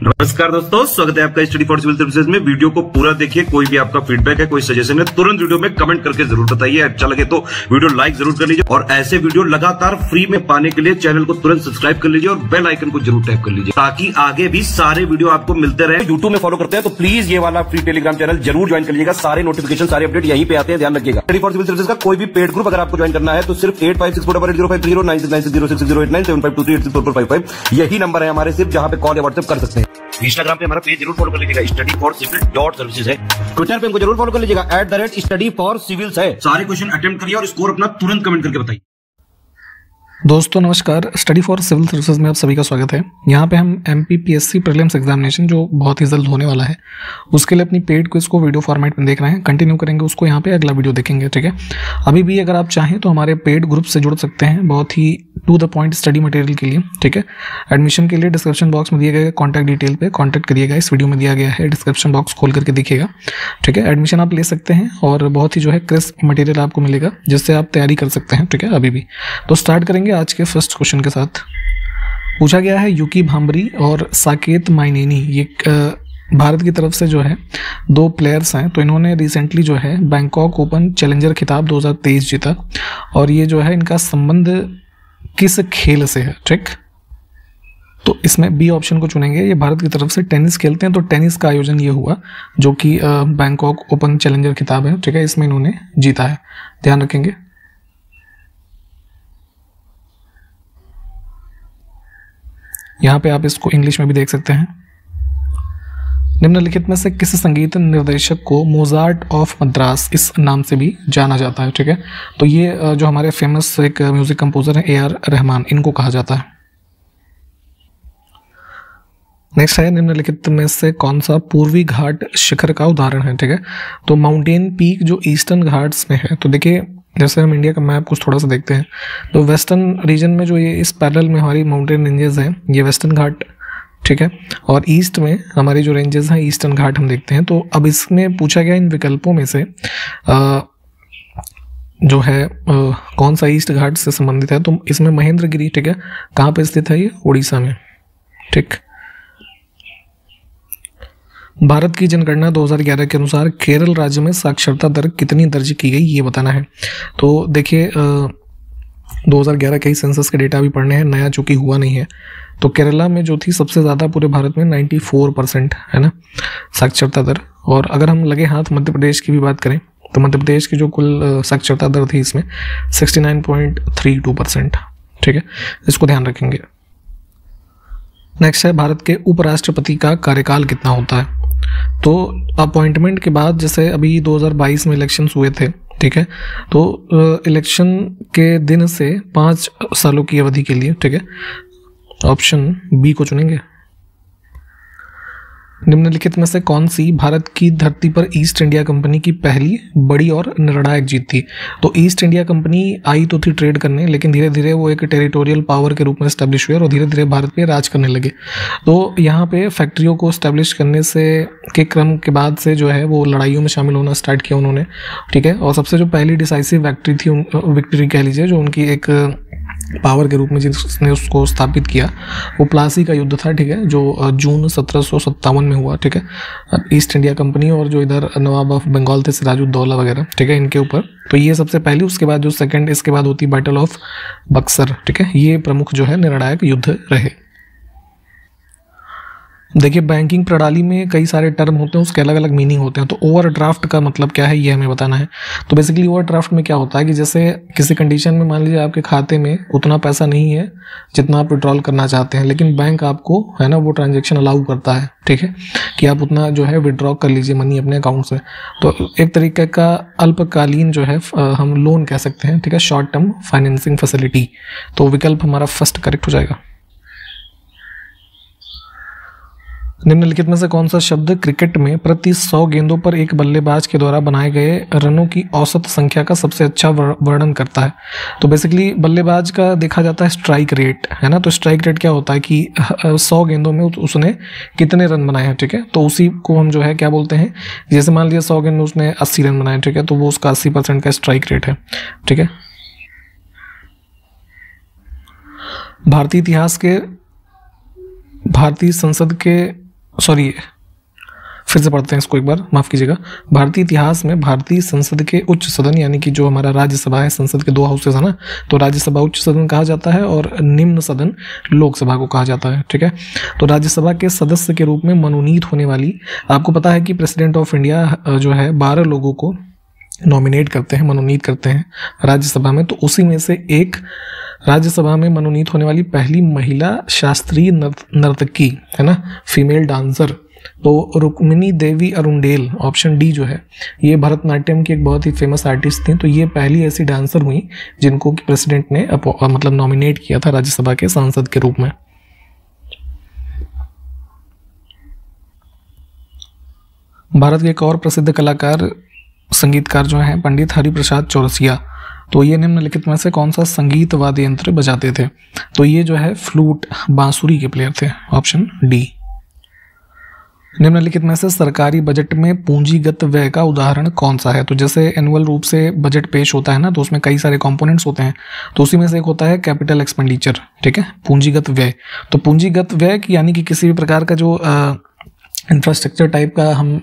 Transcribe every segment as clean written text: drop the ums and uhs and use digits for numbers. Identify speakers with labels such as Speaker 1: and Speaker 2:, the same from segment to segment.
Speaker 1: नमस्कार दोस्तों, स्वागत है आपका स्टडी फॉर सिविल सर्विसेज में। वीडियो को पूरा देखिए। कोई भी आपका फीडबैक है, कोई सजेशन है, तुरंत वीडियो में कमेंट करके जरूर बताइए। अच्छा लगे तो वीडियो लाइक जरूर कर लीजिए और ऐसे वीडियो लगातार फ्री में पाने के लिए चैनल को तुरंत सब्सक्राइब कर लीजिए और बेल आइकन को जरूर टैप कर लीजिए ताकि आगे भी सारे वीडियो आपको मिलते रहे। यूट्यूब में फॉलो करते हैं तो प्लीज ये वाला फ्री टेलीग्राम चैनल जरूर ज्वाइन कर लीजिएगा। सारे नोटिफिकेशन, सारे अपडेट यहीं पे आते हैं, ध्यान रखिएगा। स्टडी फॉर सिविल सर्विसेज का कोई भी पेड ग्रुप अगर आपको ज्वाइन करना है तो सिर्फ 856480530969608523864455 यही नंबर है हमारे, सिर्फ जहां पे कॉल या व्हाट्सएप कर सकते हैं। इंस्टाग्राम पे हमारा पेज जरूर फॉलो कर लीजिएगा, स्टडी फॉर सिविल .सर्विसेज है। ट्विटर पे हमको जरूर फॉलो कर लीजिएगा, @study for civils है। सारे क्वेश्चन अटेम्प्ट करिए और स्कोर अपना तुरंत कमेंट करके बताइए।
Speaker 2: दोस्तों नमस्कार, स्टडी फॉर सिविल सर्विसेज में आप सभी का स्वागत है। यहाँ पे हम MPPSC प्रीलिम्स एग्जामिनेशन जो बहुत ही जल्द होने वाला है उसके लिए अपनी पेड क्विज को वीडियो फॉर्मेट में देख रहे हैं। कंटिन्यू करेंगे उसको, यहाँ पे अगला वीडियो देखेंगे, ठीक है। अभी भी अगर आप चाहें तो हमारे पेड ग्रुप से जुड़ सकते हैं, बहुत ही to the point study material के लिए, ठीक है। एडमिशन के लिए डिस्क्रिप्शन बॉक्स में दिए गए कॉन्टैक्ट डिटेल पे कॉन्टैक्ट करिएगा। इस वीडियो में दिया गया है, डिस्क्रिप्शन बॉक्स खोल करके देखिएगा, ठीक है। एडमिशन आप ले सकते हैं और बहुत ही जो है क्रिस्प मटेरियल आपको मिलेगा जिससे आप तैयारी कर सकते हैं, ठीक है। अभी भी तो स्टार्ट करेंगे आज के फर्स्ट क्वेश्चन के साथ। पूछा गया है यूकी भांबरी और साकेत माइनेनी, ये भारत की तरफ से जो है दो प्लेयर्स हैं। तो इन्होंने रिसेंटली जो है बैंकॉक ओपन चैलेंजर खिताब 2023 जीता और ये जो है इनका संबंध किस खेल से है, ठीक। तो इसमें बी ऑप्शन को चुनेंगे। ये भारत की तरफ से टेनिस खेलते हैं, तो टेनिस का आयोजन ये हुआ जो कि बैंकॉक ओपन चैलेंजर खिताब है, ठीक है। इसमें इन्होंने जीता है, ध्यान रखेंगे। यहाँ पे आप इसको इंग्लिश में भी देख सकते हैं। निम्नलिखित में से किस संगीत निर्देशक को मोजार्ट ऑफ मद्रास इस नाम से भी जाना जाता है, ठीक है। तो ये जो हमारे फेमस एक म्यूजिक कंपोजर हैं AR रहमान, इनको कहा जाता है। नेक्स्ट है, निम्नलिखित में से कौन सा पूर्वी घाट शिखर का उदाहरण है, ठीक है। तो माउंटेन पीक जो ईस्टर्न घाट्स में है, तो देखिए जैसे हम इंडिया का मैप कुछ थोड़ा सा देखते हैं तो वेस्टर्न रीजन में जो ये इस पैरेलल में हमारी माउंटेन रेंजेस हैं, ये वेस्टर्न घाट, ठीक है। और ईस्ट में हमारी जो रेंजेस हैं ईस्टर्न घाट हम देखते हैं। तो अब इसमें पूछा गया इन विकल्पों में से जो है कौन सा ईस्ट घाट से संबंधित है। तो इसमें महेंद्रगिरी, ठीक है, कहाँ पे स्थित है, ये उड़ीसा में, ठीक। भारत की जनगणना 2011 के अनुसार केरल राज्य में साक्षरता दर कितनी दर्ज की गई, ये बताना है। तो देखिए 2011 के ही सेंसस के डेटा भी पढ़ने हैं, नया चूंकि हुआ नहीं है। तो केरला में जो थी सबसे ज़्यादा पूरे भारत में 94% है ना साक्षरता दर। और अगर हम लगे हाथ मध्य प्रदेश की भी बात करें तो मध्य प्रदेश की जो कुल साक्षरता दर थी इसमें 69.32%, ठीक है। इसको ध्यान रखेंगे। नेक्स्ट है, भारत के उपराष्ट्रपति का कार्यकाल कितना होता है। तो अपॉइंटमेंट के बाद जैसे अभी 2022 में इलेक्शंस हुए थे, ठीक है, तो इलेक्शन के दिन से 5 सालों की अवधि के लिए, ठीक है, ऑप्शन बी को चुनेंगे। निम्नलिखित में से कौन सी भारत की धरती पर ईस्ट इंडिया कंपनी की पहली बड़ी और निर्णायक जीत थी। तो ईस्ट इंडिया कंपनी आई तो थी ट्रेड करने, लेकिन धीरे धीरे वो एक टेरिटोरियल पावर के रूप में एस्टेब्लिश हुए और धीरे धीरे भारत पे राज करने लगे। तो यहाँ पे फैक्ट्रियों को एस्टेब्लिश करने से के क्रम के बाद से जो है वो लड़ाइयों में शामिल होना स्टार्ट किया उन्होंने, ठीक है। और सबसे जो पहली डिसाइसिव विक्ट्री कह लीजिए जो उनकी एक पावर के रूप में जिसने उसको स्थापित किया वो प्लासी का युद्ध था, ठीक है, जो जून 1757 में हुआ, ठीक है। ईस्ट इंडिया कंपनी और जो इधर नवाब ऑफ बंगाल थे सिराजुद्दौला वगैरह, ठीक है, इनके ऊपर। तो ये सबसे पहली, उसके बाद जो सेकंड इसके बाद होती बैटल ऑफ बक्सर, ठीक है। ये प्रमुख जो है निर्णायक युद्ध रहे। देखिए बैंकिंग प्रणाली में कई सारे टर्म होते हैं, उसके अलग अलग मीनिंग होते हैं। तो ओवरड्राफ्ट का मतलब क्या है ये हमें बताना है। तो बेसिकली ओवरड्राफ्ट में क्या होता है कि जैसे किसी कंडीशन में मान लीजिए आपके खाते में उतना पैसा नहीं है जितना आप विड्रॉल करना चाहते हैं, लेकिन बैंक आपको है ना वो ट्रांजेक्शन अलाउ करता है, ठीक है, कि आप उतना जो है विड्रॉ कर लीजिए मनी अपने अकाउंट से। तो एक तरीके का अल्पकालीन जो है हम लोन कह सकते हैं, ठीक है, शॉर्ट टर्म फाइनेंसिंग फैसिलिटी। तो विकल्प हमारा फर्स्ट करेक्ट हो जाएगा। निम्नलिखित में से कौन सा शब्द क्रिकेट में प्रति 100 गेंदों पर एक बल्लेबाज के द्वारा बनाए गए रनों की औसत संख्या का सबसे अच्छा वर्णन करता है। तो बेसिकली बल्लेबाज का देखा जाता है स्ट्राइक रेट, है ना। तो स्ट्राइक रेट क्या होता है कि 100 गेंदों में उसने कितने रन बनाए हैं, ठीक है। तो उसी को हम जो है क्या बोलते हैं, जैसे मान लिया 100 गेंद में उसने 80 रन बनाए, ठीक है, तो वो उसका 80% का स्ट्राइक रेट है, ठीक है। भारतीय संसद के सॉरी, फिर से पढ़ते हैं इसको एक बार, माफ़ कीजिएगा। भारतीय इतिहास में भारतीय संसद के उच्च सदन यानी कि जो हमारा राज्यसभा है, संसद के 2 हाउसेस है ना, तो राज्यसभा उच्च सदन कहा जाता है और निम्न सदन लोकसभा को कहा जाता है। ठीक है, तो राज्यसभा के सदस्य के रूप में मनोनीत होने वाली, आपको पता है कि प्रेसिडेंट ऑफ इंडिया जो है 12 लोगों को नॉमिनेट करते हैं, मनोनीत करते हैं राज्यसभा में, तो उसी में से एक राज्यसभा में मनोनीत होने वाली पहली महिला शास्त्रीय नर्तकी है ना, फीमेल डांसर, तो रुक्मिणी देवी अरुंडेल, ऑप्शन डी जो है, ये भरतनाट्यम की एक बहुत ही फेमस आर्टिस्ट थी। तो ये पहली ऐसी डांसर हुई जिनको कि प्रेसिडेंट ने मतलब नॉमिनेट किया था राज्यसभा के सांसद के रूप में। भारत के एक और प्रसिद्ध कलाकार संगीतकार जो हैं पंडित हरिप्रसाद चौरसिया, तो ये निम्नलिखित में से कौन सा संगीत वाद्य यंत्र बजाते थे? तो ये जो है फ्लूट, बांसुरी के प्लेयर थे, ऑप्शन डी। निम्नलिखित में से सरकारी बजट में पूंजीगत व्यय का उदाहरण कौन सा है? तो जैसे एनुअल रूप से बजट पेश होता है ना, तो उसमें कई सारे कंपोनेंट्स होते हैं, तो उसी में से एक होता है कैपिटल एक्सपेंडिचर। ठीक है, पूंजीगत व्यय। तो पूंजीगत व्यय यानी कि किसी भी प्रकार का जो इंफ्रास्ट्रक्चर टाइप का हम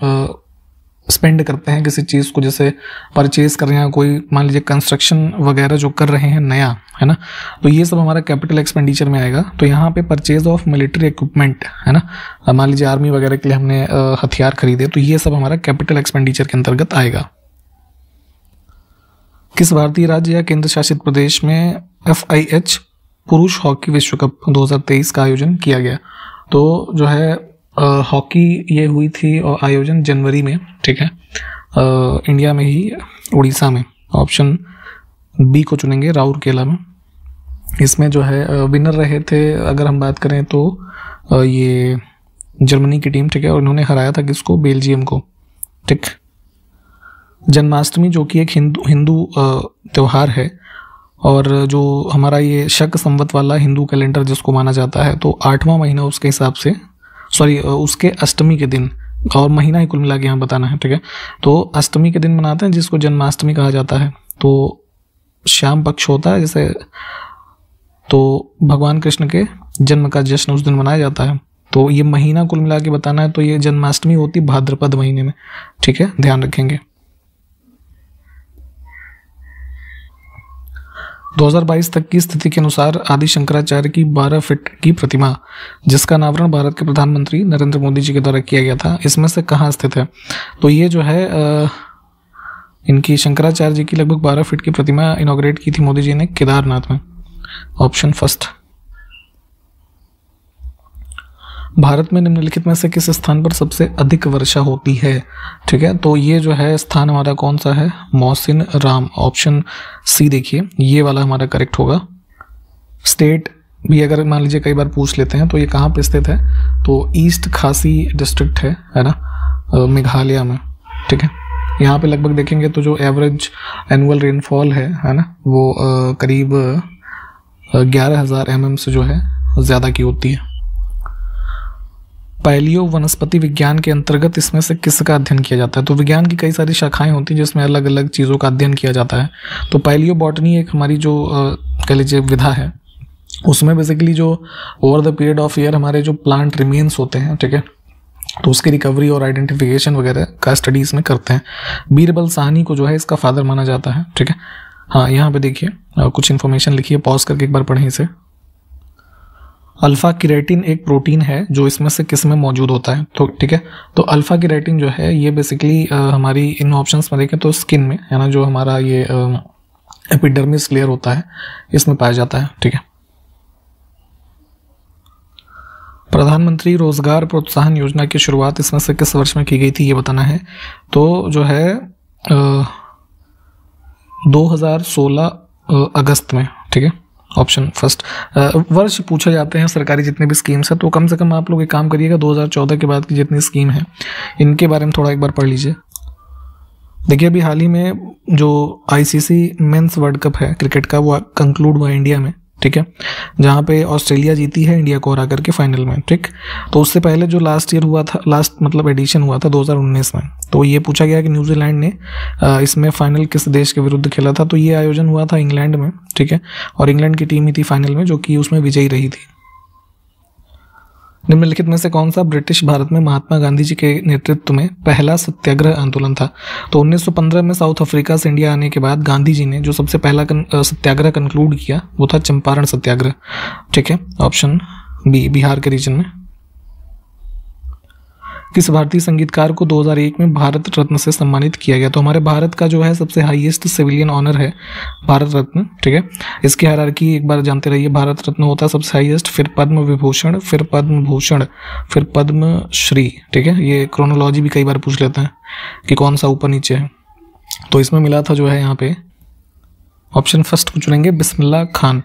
Speaker 2: स्पेंड करते हैं किसी चीज़ को, जैसे परचेज कर रहे हैं, कोई मान लीजिए कंस्ट्रक्शन वगैरह जो कर रहे हैं नया, है ना, तो ये सब हमारा कैपिटल एक्सपेंडिचर में आएगा। तो यहाँ पे परचेज ऑफ मिलिट्री इक्विपमेंट, है ना, मान लीजिए आर्मी वगैरह के लिए हमने हथियार खरीदे, तो ये सब हमारा कैपिटल एक्सपेंडिचर के अंतर्गत आएगा। किस भारतीय राज्य या केंद्र शासित प्रदेश में FIH पुरुष हॉकी विश्व कप 2023 का आयोजन किया गया? तो जो है हॉकी ये हुई थी और आयोजन जनवरी में, ठीक है, इंडिया में ही, उड़ीसा में, ऑप्शन बी को चुनेंगे, राउरकेला में। इसमें जो है विनर रहे थे, अगर हम बात करें तो ये जर्मनी की टीम, ठीक है, और इन्होंने हराया था किसको? बेल्जियम को। ठीक, जन्माष्टमी जो कि एक हिंदू त्यौहार है और जो हमारा ये शक संवत वाला हिंदू कैलेंडर जिसको माना जाता है, तो 8वां महीना उसके हिसाब से, सॉरी उसके अष्टमी के दिन, और महीना ही कुल मिला के यहाँ बताना है, ठीक है, तो अष्टमी के दिन मनाते हैं जिसको जन्माष्टमी कहा जाता है। तो श्याम पक्ष होता है जैसे, तो भगवान कृष्ण के जन्म का जश्न उस दिन मनाया जाता है। तो ये महीना कुल मिला के बताना है, तो ये जन्माष्टमी होती भाद्रपद महीने में, ठीक है, ध्यान रखेंगे। 2022 तक की स्थिति के अनुसार आदि शंकराचार्य की 12 फीट की प्रतिमा, जिसका अनावरण भारत के प्रधानमंत्री नरेंद्र मोदी जी के द्वारा किया गया था, इसमें से कहाँ स्थित है? तो ये जो है इनकी शंकराचार्य जी की लगभग 12 फीट की प्रतिमा इनॉग्रेट की थी मोदी जी ने केदारनाथ में, ऑप्शन फर्स्ट। भारत में निम्नलिखित में से किस स्थान पर सबसे अधिक वर्षा होती है? ठीक है, तो ये जो है स्थान हमारा कौन सा है? मौसिन राम, ऑप्शन सी देखिए, ये वाला हमारा करेक्ट होगा। स्टेट भी अगर मान लीजिए कई बार पूछ लेते हैं, तो ये कहाँ पे स्थित है? तो ईस्ट खासी डिस्ट्रिक्ट है ना, मेघालय में, ठीक है। यहाँ पे लगभग देखेंगे तो जो एवरेज एनुअल रेनफॉल है ना, वो करीब 11,000 mm से जो है ज़्यादा की होती है। पैलियो वनस्पति विज्ञान के अंतर्गत इसमें से किसका अध्ययन किया जाता है? तो विज्ञान की कई सारी शाखाएं होती हैं जिसमें अलग अलग चीज़ों का अध्ययन किया जाता है। तो पैलियो बॉटनी एक हमारी जो कह लीजिए विधा है, उसमें बेसिकली जो over the period of year हमारे जो प्लांट रिमेन्स होते हैं, ठीक है, तो उसकी रिकवरी और आइडेंटिफिकेशन वगैरह का स्टडी इसमें करते हैं। बीरबल साहनी को जो है इसका फादर माना जाता है, ठीक है। हाँ, यहाँ पे देखिए कुछ इन्फॉर्मेशन लिखी है, पॉज करके एक बार पढ़ें इसे। अल्फा किरेटिन एक प्रोटीन है जो इसमें से किस में मौजूद होता है? तो ठीक है, तो अल्फा किरेटिन जो है ये बेसिकली हमारी इन ऑप्शंस में देखें तो स्किन में, है ना, जो हमारा ये एपिडर्मिस लेयर होता है इसमें पाया जाता है, ठीक है। प्रधानमंत्री रोजगार प्रोत्साहन योजना की शुरुआत इसमें से किस वर्ष में की गई थी, ये बताना है। तो जो है 2016 अगस्त में, ठीक है, ऑप्शन फर्स्ट। वर्ष पूछे जाते हैं सरकारी जितने भी स्कीम्स है, तो कम से कम आप लोग एक काम करिएगा, 2014 के बाद की जितनी स्कीम है इनके बारे में थोड़ा एक बार पढ़ लीजिए। देखिए अभी हाल ही में जो ICC मेंस वर्ल्ड कप है क्रिकेट का, वो कंक्लूड हुआ इंडिया में, ठीक है, जहाँ पे ऑस्ट्रेलिया जीती है इंडिया को हरा करके फाइनल में, ठीक। तो उससे पहले जो लास्ट ईयर हुआ था, लास्ट मतलब एडिशन हुआ था 2019 में, तो ये पूछा गया कि न्यूजीलैंड ने इसमें फाइनल किस देश के विरुद्ध खेला था? तो ये आयोजन हुआ था इंग्लैंड में, ठीक है, और इंग्लैंड की टीम ही थी फाइनल में जो कि उसमें विजयी रही थी। निम्नलिखित में से कौन सा ब्रिटिश भारत में महात्मा गांधी जी के नेतृत्व में पहला सत्याग्रह आंदोलन था? तो 1915 में साउथ अफ्रीका से इंडिया आने के बाद गांधी जी ने जो सबसे पहला सत्याग्रह कंक्लूड किया वो था चंपारण सत्याग्रह। ठीक है, ऑप्शन बी, बिहार के रीजन में। किस भारतीय संगीतकार को 2001 में भारत रत्न से सम्मानित किया गया? तो हमारे भारत का जो है सबसे हाईएस्ट सिविलियन ऑनर है भारत रत्न। ठीक है, इसकी हायरार्की एक बार जानते रहिए। भारत रत्न होता है सबसे हाईएस्ट, फिर पद्म विभूषण, फिर पद्म भूषण, फिर पद्म श्री। ठीक है, ये क्रोनोलॉजी भी कई बार पूछ लेते हैं कि कौन सा ऊपर नीचे है। तो इसमें मिला था जो है यहाँ पे ऑप्शन फर्स्ट को चुनेंगे, बिस्मिल्लाह खान।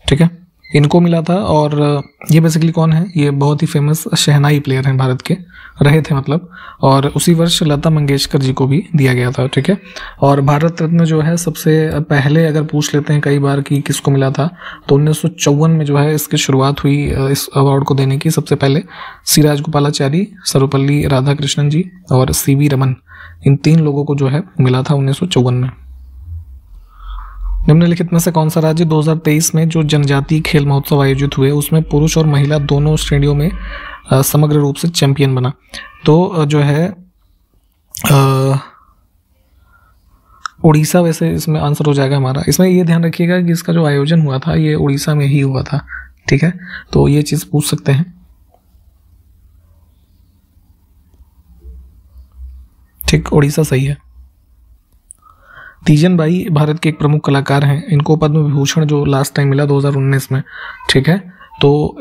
Speaker 2: ठीक है, इनको मिला था। और ये बेसिकली कौन है? ये बहुत ही फेमस शहनाई प्लेयर हैं, भारत के रहे थे मतलब। और उसी वर्ष लता मंगेशकर जी को भी दिया गया था। ठीक है, और भारत रत्न जो है सबसे पहले अगर पूछ लेते हैं कई बार कि किसको मिला था, तो 1954 में जो है इसकी शुरुआत हुई इस अवार्ड को देने की। सबसे पहले सी राजगोपालाचारी, सर्वपल्ली राधाकृष्णन जी और सीवी रमन, इन 3 लोगों को जो है मिला था 1954 में। निम्नलिखित में से कौन सा राज्य 2023 में जो जनजातीय खेल महोत्सव आयोजित हुए उसमें पुरुष और महिला दोनों श्रेणियों में समग्र रूप से चैंपियन बना? तो जो है उड़ीसा वैसे इसमें आंसर हो जाएगा हमारा। इसमें ये ध्यान रखिएगा कि इसका जो आयोजन हुआ था ये उड़ीसा में ही हुआ था। ठीक है, तो ये चीज़ पूछ सकते हैं। ठीक, उड़ीसा सही है। तीजन बाई भारत के एक प्रमुख कलाकार हैं। इनको पद्म विभूषण जो लास्ट टाइम मिला 2019 में। ठीक है, तो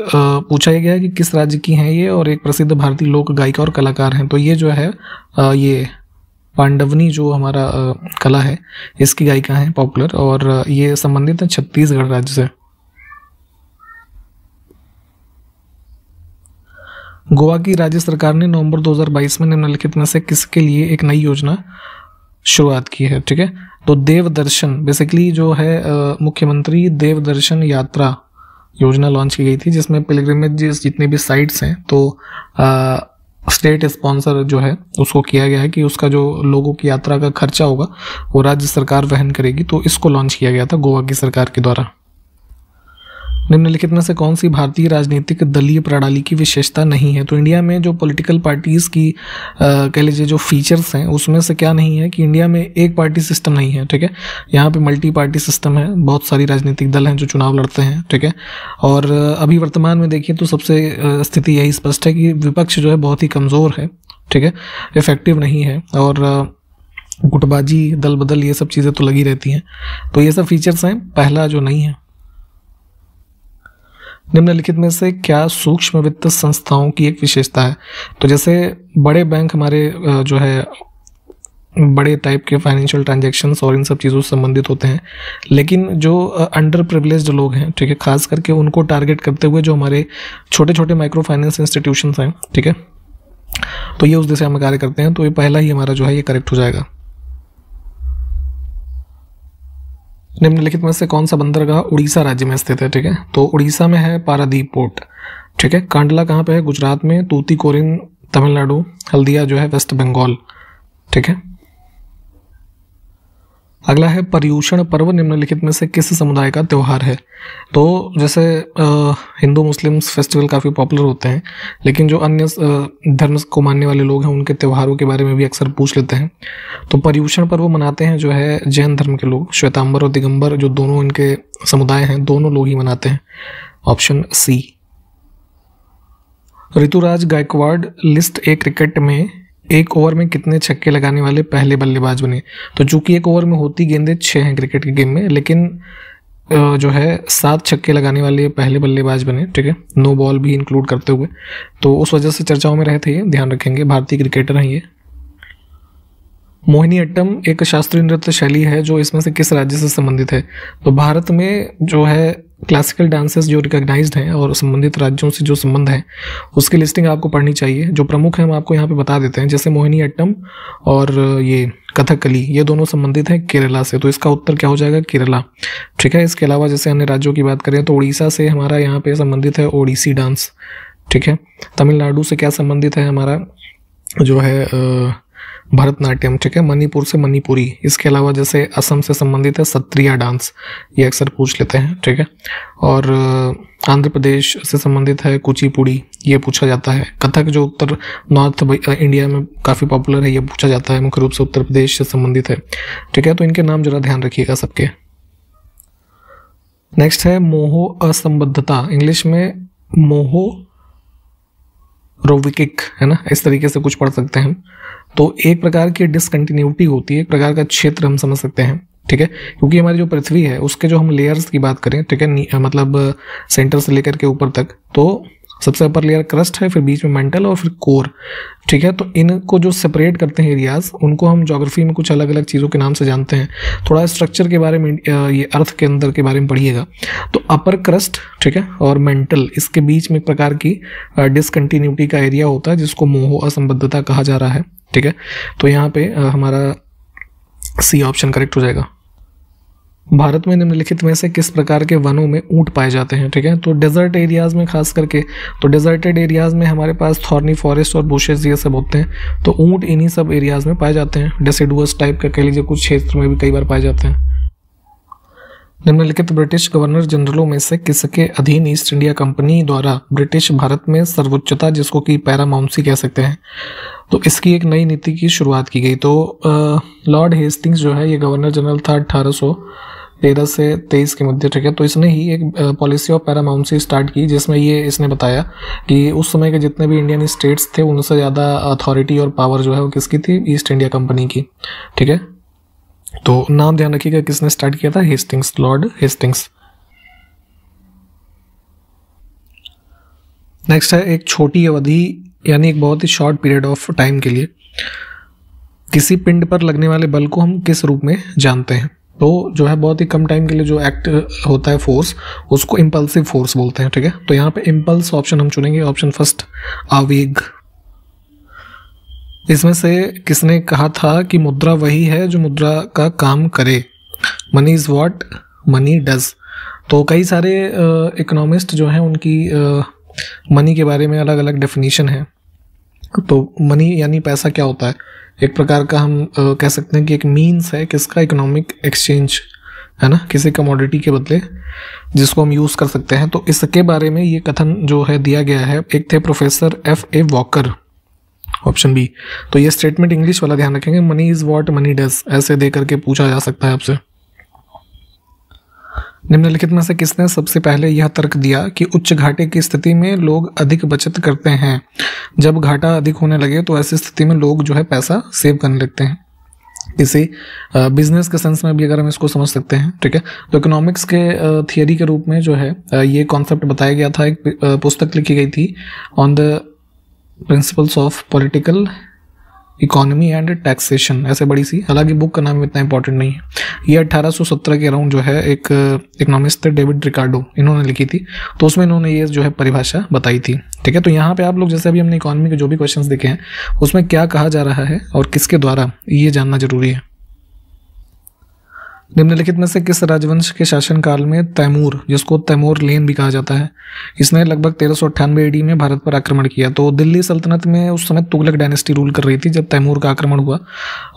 Speaker 2: पूछा गया है कि किस राज्य की हैं ये, और एक प्रसिद्ध भारतीय लोक गायिका और कलाकार हैं। तो ये जो है ये पांडवनी जो हमारा कला है इसकी गायिका हैं पॉपुलर, और ये संबंधित है छत्तीसगढ़ राज्य से। गोवा की राज्य सरकार ने नवंबर 2022 में निम्नलिखित में से किसके लिए एक नई योजना शुरुआत की है? ठीक है, तो देवदर्शन बेसिकली जो है मुख्यमंत्री देवदर्शन यात्रा योजना लॉन्च की गई थी, जिसमें पिलग्रिमेज जितने भी साइट्स हैं तो स्टेट स्पॉन्सर जो है उसको किया गया है कि उसका जो लोगों की यात्रा का खर्चा होगा वो राज्य सरकार वहन करेगी। तो इसको लॉन्च किया गया था गोवा की सरकार के द्वारा। निम्नलिखित में से कौन सी भारतीय राजनीतिक दलीय प्रणाली की विशेषता नहीं है? तो इंडिया में जो पॉलिटिकल पार्टीज की कह लीजिए जो फीचर्स हैं उसमें से क्या नहीं है कि इंडिया में एक पार्टी सिस्टम नहीं है। ठीक है, यहाँ पे मल्टी पार्टी सिस्टम है, बहुत सारी राजनीतिक दल हैं जो चुनाव लड़ते हैं। ठीक है, और अभी वर्तमान में देखिए तो सबसे स्थिति यही स्पष्ट है कि विपक्ष जो है बहुत ही कमज़ोर है। ठीक है, इफेक्टिव नहीं है, और गुटबाजी दल बदल ये सब चीज़ें तो लगी रहती हैं। तो ये सब फीचर्स हैं, पहला जो नहीं है। निम्नलिखित में से क्या सूक्ष्म वित्त संस्थाओं की एक विशेषता है? तो जैसे बड़े बैंक हमारे जो है बड़े टाइप के फाइनेंशियल ट्रांजैक्शंस और इन सब चीज़ों से संबंधित होते हैं, लेकिन जो अंडर प्रिविलेज्ड लोग हैं, ठीक है, खास करके उनको टारगेट करते हुए जो हमारे छोटे छोटे माइक्रो फाइनेंस इंस्टीट्यूशंस हैं, ठीक है, तो ये उस दिशा में कार्य करते हैं। तो ये पहला ही हमारा जो है ये करेक्ट हो जाएगा। निम्नलिखित में से कौन सा बंदरगाह उड़ीसा राज्य में स्थित है? ठीक है, तो उड़ीसा में है पारादीप पोर्ट। ठीक है, कांडला कहाँ पे है? गुजरात में। तूतीकोरिन तमिलनाडु, हल्दिया जो है वेस्ट बंगाल। ठीक है, अगला है पर्यूषण पर्व निम्नलिखित में से किस समुदाय का त्यौहार है? तो जैसे हिंदू मुस्लिम्स फेस्टिवल काफ़ी पॉपुलर होते हैं, लेकिन जो अन्य धर्म को मानने वाले लोग हैं उनके त्योहारों के बारे में भी अक्सर पूछ लेते हैं। तो पर्यूषण पर्व मनाते हैं जो है जैन धर्म के लोग, श्वेतांबर और दिगंबर जो दोनों इनके समुदाय हैं, दोनों लोग ही मनाते हैं। Option C. Ruturaj Gaikwad list A cricket में एक ओवर में कितने छक्के लगाने वाले पहले बल्लेबाज बने? तो चूंकि एक ओवर में होती गेंदें 6 हैं क्रिकेट के गेम में, लेकिन जो है 7 छक्के लगाने वाले पहले बल्लेबाज बने। ठीक है, नो बॉल भी इंक्लूड करते हुए, तो उस वजह से चर्चाओं में रहे थे, ये ध्यान रखेंगे। भारतीय क्रिकेटर हैं ये। मोहिनी अट्टम एक शास्त्रीय नृत्य शैली है जो इसमें से किस राज्य से संबंधित है? तो भारत में जो है क्लासिकल डांसेस जो रिकॉग्नाइज्ड हैं और संबंधित राज्यों से जो संबंध है उसकी लिस्टिंग आपको पढ़नी चाहिए। जो प्रमुख हैं हम आपको यहाँ पे बता देते हैं, जैसे मोहिनी अट्टम और ये कथकली, ये दोनों संबंधित हैं केरला से, तो इसका उत्तर क्या हो जाएगा? केरला। ठीक है, इसके अलावा जैसे अन्य राज्यों की बात करें तो उड़ीसा से हमारा यहाँ पे संबंधित है ओडिसी डांस। ठीक है, तमिलनाडु से क्या संबंधित है हमारा जो है भरतनाट्यम, ठीक है, मणिपुर से मणिपुरी। इसके अलावा जैसे असम से संबंधित है सत्रिया डांस, ये अक्सर पूछ लेते हैं, ठीक है। और आंध्र प्रदेश से संबंधित है कुचिपुड़ी, ये पूछा जाता है। कथक जो उत्तर नॉर्थ इंडिया में काफ़ी पॉपुलर है, ये पूछा जाता है, मुख्य रूप से उत्तर प्रदेश से संबंधित है, ठीक है। तो इनके नाम जरा ध्यान रखिएगा सबके। नेक्स्ट है मोहो असंबद्धता, इंग्लिश में मोहो रोविकिक, है ना, इस तरीके से कुछ पढ़ सकते हैं हम। तो एक प्रकार की डिसकंटिन्यूटी होती है, एक प्रकार का क्षेत्र हम समझ सकते हैं, ठीक है। क्योंकि हमारी जो पृथ्वी है उसके जो हम लेयर्स की बात करें, ठीक है, मतलब सेंटर से लेकर के ऊपर तक, तो सबसे ऊपर लेयर क्रस्ट है, फिर बीच में मेंटल और फिर कोर, ठीक है। तो इनको जो सेपरेट करते हैं एरियाज, उनको हम ज्योग्राफी में कुछ अलग अलग चीज़ों के नाम से जानते हैं। थोड़ा स्ट्रक्चर के बारे में, ये अर्थ के अंदर के बारे में पढ़िएगा। तो अपर क्रस्ट, ठीक है, और मेंटल, इसके बीच में एक प्रकार की डिसकंटिन्यूटी का एरिया होता है जिसको मोहो असंबद्धता कहा जा रहा है, ठीक है। तो यहाँ पे हमारा सी ऑप्शन करेक्ट हो जाएगा। भारत में निम्नलिखित में से किस प्रकार के वनों में ऊंट पाए जाते हैं, ठीक है। तो डेजर्ट एरियाज में खास करके, तो डेजर्टेड एरियाज में हमारे पास थॉर्नी फॉरेस्ट और बुशेस ये सब होते हैं, तो ऊंट इन्हीं सब एरियाज में पाए जाते हैं। डेसिडुअस टाइप का कह लीजिए, कुछ क्षेत्र में भी कई बार पाए जाते हैं। निम्नलिखित ब्रिटिश गवर्नर जनरलों में से किसके अधीन ईस्ट इंडिया कंपनी द्वारा ब्रिटिश भारत में सर्वोच्चता, जिसको कि पैरामाउंसी कह सकते हैं, तो इसकी एक नई नीति की शुरुआत की गई। तो लॉर्ड हेस्टिंग्स जो है ये गवर्नर जनरल था 1813 से 23 के मध्य, ठीक है। तो इसने ही एक पॉलिसी ऑफ पैरामाउंसी स्टार्ट की, जिसमें ये इसने बताया कि उस समय के जितने भी इंडियन स्टेट्स थे उनसे ज़्यादा अथॉरिटी और पावर जो है वो किसकी थी, ईस्ट इंडिया कंपनी की, ठीक है। तो नाम ध्यान रखिएगा किसने स्टार्ट किया था, हेस्टिंग्स, लॉर्ड हेस्टिंग्स। नेक्स्ट है एक छोटी अवधि, यानी एक बहुत ही शॉर्ट पीरियड ऑफ टाइम के लिए किसी पिंड पर लगने वाले बल को हम किस रूप में जानते हैं। तो जो है बहुत ही कम टाइम के लिए जो एक्ट होता है फोर्स, उसको इम्पल्सिव फोर्स बोलते हैं, ठीक है। तो यहाँ पे इम्पल्स ऑप्शन हम चुनेंगे, ऑप्शन फर्स्ट आवेग। इसमें से किसने कहा था कि मुद्रा वही है जो मुद्रा का काम करे, money is what money does. तो कई सारे इकोनॉमिस्ट जो हैं उनकी मनी के बारे में अलग अलग डेफिनेशन है। तो मनी यानी पैसा क्या होता है, एक प्रकार का हम कह सकते हैं कि एक मीन्स है किसका, इकोनॉमिक एक्सचेंज, है ना, किसी कमोडिटी के बदले जिसको हम यूज़ कर सकते हैं। तो इसके बारे में ये कथन जो है दिया गया है, एक थे professor F.A. Walker, option B. तो ये स्टेटमेंट इंग्लिश वाला ध्यान रखेंगे, money is what money does, ऐसे दे करके पूछा जा सकता है आपसे। निम्नलिखित में से किसने सबसे पहले यह तर्क दिया कि उच्च घाटे की स्थिति में लोग अधिक बचत करते हैं, जब घाटा अधिक होने लगे तो ऐसी स्थिति में लोग जो है पैसा सेव करने लगते हैं। किसी बिजनेस के सेंस में भी अगर हम इसको समझ सकते हैं, ठीक है। तो इकोनॉमिक्स के थियरी के रूप में जो है ये कॉन्सेप्ट बताया गया था। एक पुस्तक लिखी गई थी on the principles of political economy and taxation, ऐसे बड़ी सी, हालांकि बुक का नाम इतना इंपॉर्टेंट नहीं है। ये 1817 के अराउंड जो है एक इकोनॉमिस्ट थे डेविड रिकार्डो, इन्होंने लिखी थी। तो उसमें इन्होंने ये जो है परिभाषा बताई थी, ठीक है। तो यहाँ पे आप लोग जैसे अभी हमने इकोनॉमी के जो भी क्वेश्चंस देखे हैं उसमें क्या कहा जा रहा है और किसके द्वारा, ये जानना जरूरी है। निम्नलिखित में से किस राजवंश के शासनकाल में तैमूर, जिसको तैमूर लेन भी कहा जाता है, इसने लगभग 1398 AD में भारत पर आक्रमण किया। तो दिल्ली सल्तनत में उस समय तुगलक डायनेस्टी रूल कर रही थी जब तैमूर का आक्रमण हुआ।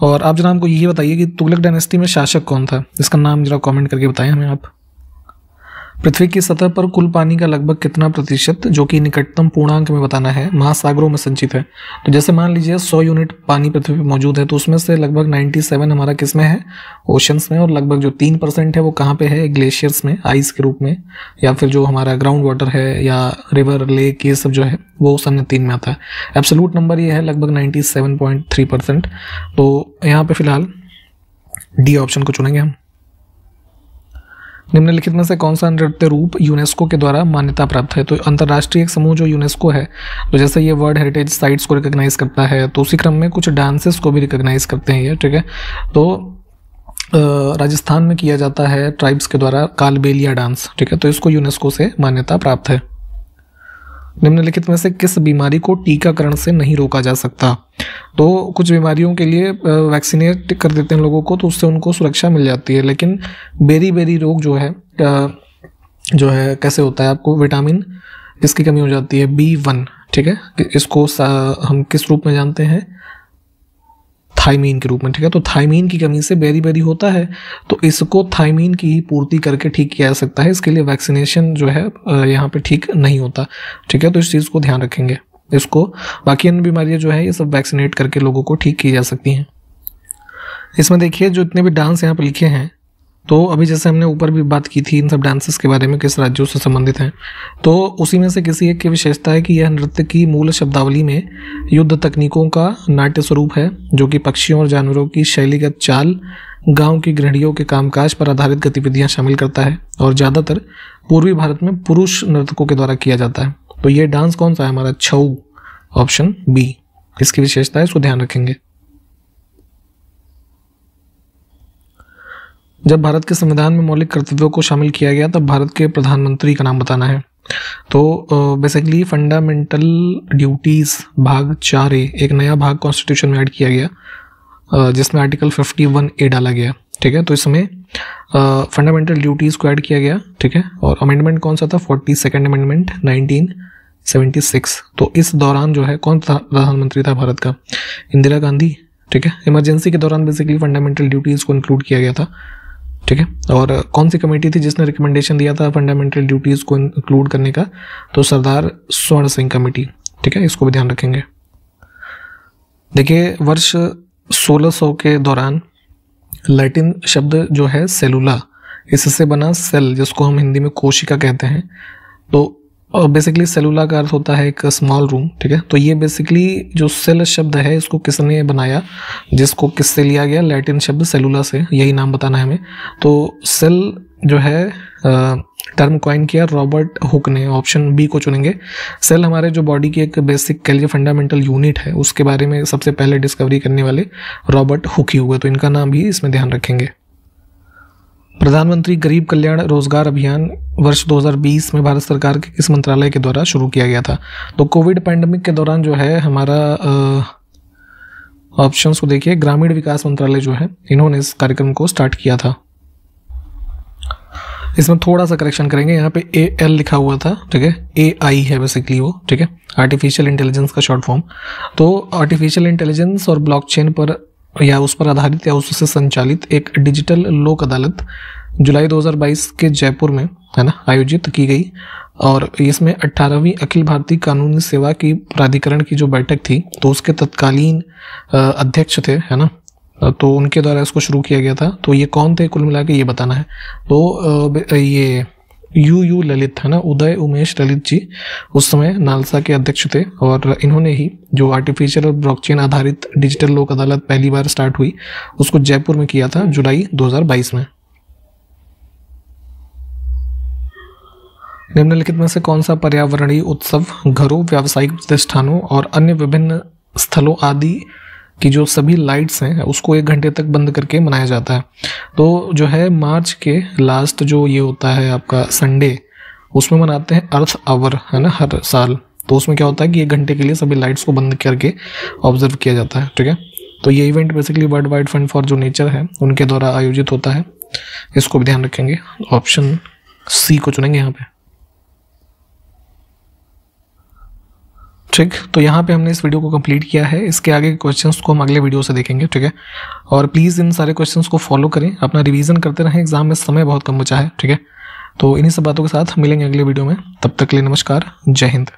Speaker 2: और आप जरा हमको ये बताइए कि तुगलक डायनेस्टी में शासक कौन था, इसका नाम जरा कमेंट करके बताएं हमें आप। पृथ्वी की सतह पर कुल पानी का लगभग कितना प्रतिशत, जो कि निकटतम पूर्णांक में बताना है, महासागरों में संचित है। तो जैसे मान लीजिए 100 यूनिट पानी पृथ्वी पर मौजूद है, तो उसमें से लगभग 97 हमारा किस में है, ओशंस में, और लगभग जो 3% है वो कहाँ पे है, ग्लेशियर्स में, आइस के रूप में, या फिर जो हमारा ग्राउंड वाटर है या रिवर लेक, ये सब जो है वो सन 3 में आता है। एब्सोल्यूट नंबर ये है लगभग 97.3%। तो यहाँ पे फिलहाल डी ऑप्शन को चुनेंगे हम। निम्नलिखित में से कौन सा नृत्य रूप यूनेस्को के द्वारा मान्यता प्राप्त है। तो अंतर्राष्ट्रीय एक समूह जो यूनेस्को है, तो जैसे ये वर्ल्ड हेरिटेज साइट्स को रिकॉग्नाइज करता है, तो उसी क्रम में कुछ डांसेस को भी रिकॉग्नाइज करते हैं ये, ठीक है। तो राजस्थान में किया जाता है ट्राइब्स के द्वारा कालबेलिया डांस, ठीक है। तो इसको यूनेस्को से मान्यता प्राप्त है। निम्नलिखित में से किस बीमारी को टीकाकरण से नहीं रोका जा सकता। तो कुछ बीमारियों के लिए वैक्सीनेट कर देते हैं लोगों को, तो उससे उनको सुरक्षा मिल जाती है, लेकिन बेरी रोग जो है कैसे होता है, आपको विटामिन किसकी कमी हो जाती है, B1, ठीक है। इसको हम किस रूप में जानते हैं, थायमीन के रूप में, ठीक है। तो थायमीन की कमी से बेरी होता है, तो इसको थायमीन की ही पूर्ति करके ठीक किया जा सकता है। इसके लिए वैक्सीनेशन जो है यहाँ पे ठीक नहीं होता, ठीक है। तो इस चीज़ को ध्यान रखेंगे। इसको बाकी अन्य बीमारियाँ जो है ये सब वैक्सीनेट करके लोगों को ठीक की जा सकती हैं। इसमें देखिए जो इतने भी डांस यहाँ पे लिखे हैं, तो अभी जैसे हमने ऊपर भी बात की थी इन सब डांसेस के बारे में, किस राज्यों से संबंधित हैं, तो उसी में से किसी एक की विशेषता है कि यह नृत्य की मूल शब्दावली में युद्ध तकनीकों का नाट्य स्वरूप है, जो कि पक्षियों और जानवरों की शैलीगत चाल, गांव की गृहणियों के कामकाज पर आधारित गतिविधियां शामिल करता है और ज़्यादातर पूर्वी भारत में पुरुष नर्तकों के द्वारा किया जाता है। तो ये डांस कौन सा है हमारा? छऊ, ऑप्शन बी इसकी विशेषता है, इसको ध्यान रखेंगे। जब भारत के संविधान में मौलिक कर्तव्यों को शामिल किया गया तब भारत के प्रधानमंत्री का नाम बताना है। तो बेसिकली फंडामेंटल ड्यूटीज़ भाग 4A एक नया भाग कॉन्स्टिट्यूशन में ऐड किया गया, जिसमें आर्टिकल 51A डाला गया, ठीक है। तो इसमें फंडामेंटल ड्यूटीज़ को ऐड किया गया, ठीक है। और अमेंडमेंट कौन सा था? 42nd amendment 1976। तो इस दौरान जो है कौन प्रधानमंत्री था भारत का? इंदिरा गांधी, ठीक है। इमरजेंसी के दौरान बेसिकली फंडामेंटल ड्यूटीज़ को इंक्लूड किया गया था, ठीक है। और कौन सी कमेटी थी जिसने रिकमेंडेशन दिया था फंडामेंटल ड्यूटीज़ को इंक्लूड करने का? तो सरदार स्वर्ण सिंह कमेटी, ठीक है। इसको भी ध्यान रखेंगे। देखिए वर्ष 1600 के दौरान लैटिन शब्द जो है सेलुला, इससे बना सेल, जिसको हम हिंदी में कोशिका कहते हैं। तो बेसिकली सेलुला का अर्थ होता है एक स्मॉल रूम, ठीक है। तो ये बेसिकली जो सेल शब्द है इसको किसने बनाया, जिसको किससे लिया गया? लैटिन शब्द सेलुला से, यही नाम बताना है हमें। तो सेल जो है टर्म कॉइन किया रॉबर्ट हुक ने, ऑप्शन बी को चुनेंगे। सेल हमारे जो बॉडी की एक बेसिक कह लीजिए फंडामेंटल यूनिट है, उसके बारे में सबसे पहले डिस्कवरी करने वाले रॉबर्ट हुक ही हुए, तो इनका नाम भी इसमें ध्यान रखेंगे। प्रधानमंत्री गरीब कल्याण रोजगार अभियान वर्ष 2020 में भारत सरकार के किस मंत्रालय के द्वारा शुरू किया गया था? तो कोविड पैंडेमिक के दौरान जो है हमारा ऑप्शंस को देखिए, ग्रामीण विकास मंत्रालय जो है इन्होंने इस कार्यक्रम को स्टार्ट किया था। इसमें थोड़ा सा करेक्शन करेंगे, यहाँ पे AL लिखा हुआ था, ठीक है। AI है बेसिकली वो, ठीक है, आर्टिफिशियल इंटेलिजेंस का शॉर्ट फॉर्म। तो आर्टिफिशियल इंटेलिजेंस और ब्लॉकचेन पर या उस पर आधारित या उससे संचालित एक डिजिटल लोक अदालत जुलाई 2022 के जयपुर में है ना आयोजित की गई, और इसमें 18वीं अखिल भारतीय कानूनी सेवा की प्राधिकरण की जो बैठक थी, तो उसके तत्कालीन अध्यक्ष थे, है ना, तो उनके द्वारा इसको शुरू किया गया था। तो ये कौन थे कुल मिला के ये बताना है। तो ये यू ललित है ना, उदय उमेश ललित जी उस समय नालसा के अध्यक्ष थे, और इन्होंने ही जो आर्टिफिशियल और ब्लॉकचेन आधारित डिजिटल लोक अदालत पहली बार स्टार्ट हुई उसको जयपुर में किया था जुलाई 2022 में। निम्नलिखित में से कौन सा पर्यावरणीय उत्सव घरों, व्यावसायिक प्रतिष्ठानों और अन्य विभिन्न स्थलों आदि की जो सभी लाइट्स हैं उसको 1 घंटे तक बंद करके मनाया जाता है? तो जो है मार्च के लास्ट जो ये होता है आपका संडे, उसमें मनाते हैं अर्थ आवर, है ना, हर साल। तो उसमें क्या होता है कि 1 घंटे के लिए सभी लाइट्स को बंद करके ऑब्जर्व किया जाता है, ठीक है। तो ये event basically world wide fund for जो नेचर है उनके द्वारा आयोजित होता है, इसको भी ध्यान रखेंगे। ऑप्शन सी को चुनेंगे यहाँ पे, ठीक। तो यहाँ पे हमने इस वीडियो को कंप्लीट किया है। इसके आगे के क्वेश्चंस को हम अगले वीडियो से देखेंगे, ठीक है। और प्लीज़ इन सारे क्वेश्चंस को फॉलो करें, अपना रिवीजन करते रहें, एग्जाम में समय बहुत कम बचा है, ठीक है। तो इन्हीं सब बातों के साथ मिलेंगे अगले वीडियो में, तब तक के लिए नमस्कार, जय हिंद।